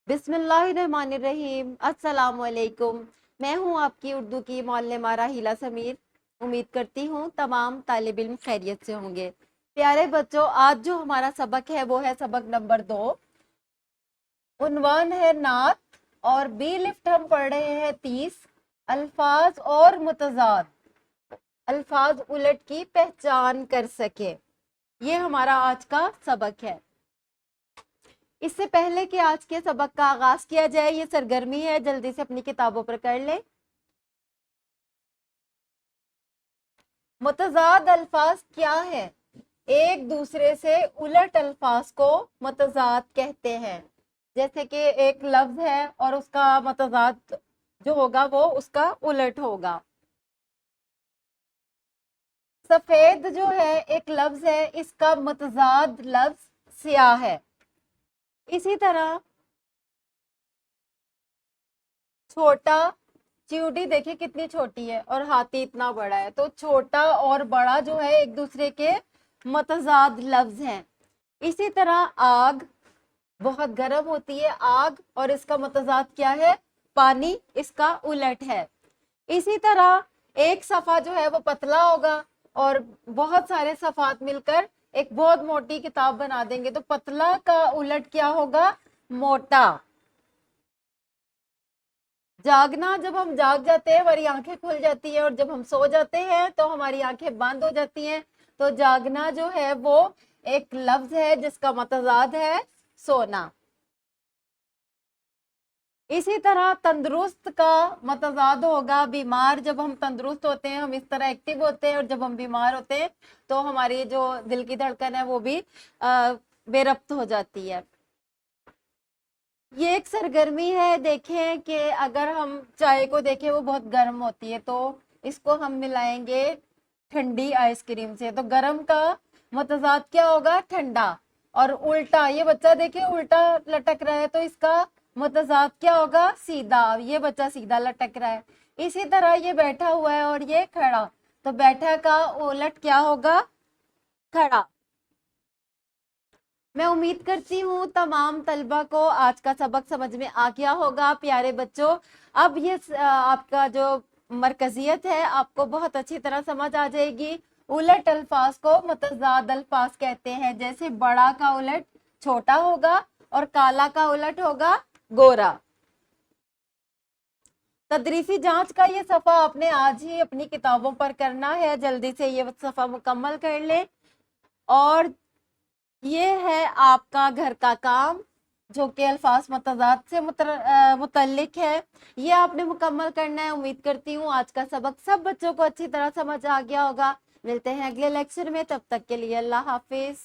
बिस्मिल्लाहिर्रहमानिर्रहीम। अस्सलाम वालेकुम। मैं हूँ आपकी उर्दू की मौल्लिमा राहिला समीर। उम्मीद करती हूँ तमाम तालिब इल्म खैरियत से होंगे। प्यारे बच्चों, आज जो हमारा सबक है वो है सबक नंबर 2। उन्वान है नात और बी लिफ्ट हम पढ़ रहे हैं 30 अल्फाज और मुतजाद, अल्फाज उलट की पहचान कर सके। ये हमारा आज का सबक है। इससे पहले कि आज के सबक का आगाज किया जाए, ये सरगर्मी है, जल्दी से अपनी किताबों पर कर ले। मुतजाद अल्फाज क्या है? एक दूसरे से उलट अल्फाज को मुतजाद कहते हैं। जैसे कि एक लफ्ज है और उसका मुतजाद जो होगा वो उसका उलट होगा। सफेद जो है एक लफ्ज है, इसका मुतजाद लफ्ज स्याह है। इसी तरह छोटा, चिड़िया देखिए कितनी छोटी है और हाथी इतना बड़ा है, तो छोटा और बड़ा जो है एक दूसरे के मुतजाद लफ्ज हैं। इसी तरह आग बहुत गर्म होती है, आग, और इसका मुतजाद क्या है? पानी, इसका उलट है। इसी तरह एक सफा जो है वो पतला होगा और बहुत सारे सफात मिलकर एक बहुत मोटी किताब बना देंगे, तो पतला का उलट क्या होगा? मोटा। जागना, जब हम जाग जाते हैं हमारी आंखें खुल जाती हैं, और जब हम सो जाते हैं तो हमारी आंखें बंद हो जाती हैं। तो जागना जो है वो एक लफ्ज है जिसका मतजाद है सोना। इसी तरह तंदुरुस्त का मतजाद होगा बीमार। जब हम तंदुरुस्त होते हैं हम इस तरह एक्टिव होते हैं, और जब हम बीमार होते हैं तो हमारी जो दिल की धड़कन है वो भी बेरब्त हो जाती है। ये एक सरगर्मी है। देखें कि अगर हम चाय को देखें वो बहुत गर्म होती है, तो इसको हम मिलाएंगे ठंडी आइसक्रीम से, तो गर्म का मुतजाद क्या होगा? ठंडा। और उल्टा, ये बच्चा देखिए उल्टा लटक रहा है, तो इसका मुतजाद क्या होगा? सीधा। ये बच्चा सीधा लटक रहा है। इसी तरह ये बैठा हुआ है और ये खड़ा, तो बैठा का उलट क्या होगा? खड़ा। मैं उम्मीद करती हूँ तमाम तलबा को आज का सबक समझ में आ गया होगा। प्यारे बच्चों, अब ये आपका जो मरकजियत है आपको बहुत अच्छी तरह समझ आ जाएगी। उलट अल्फाज को मुतजाद अल्फाज कहते हैं। जैसे बड़ा का उलट छोटा होगा और काला का उलट होगा गोरा। तदरीसी जांच का ये सफा आपने आज ही अपनी किताबों पर करना है, जल्दी से ये सफा मुकम्मल कर ले। और ये है आपका घर का काम जो कि अल्फाज मुतजाद से मुतल्लिक है, ये आपने मुकम्मल करना है। उम्मीद करती हूँ आज का सबक सब बच्चों को अच्छी तरह समझ आ गया होगा। मिलते हैं अगले लेक्चर में, तब तक के लिए अल्लाह हाफिज।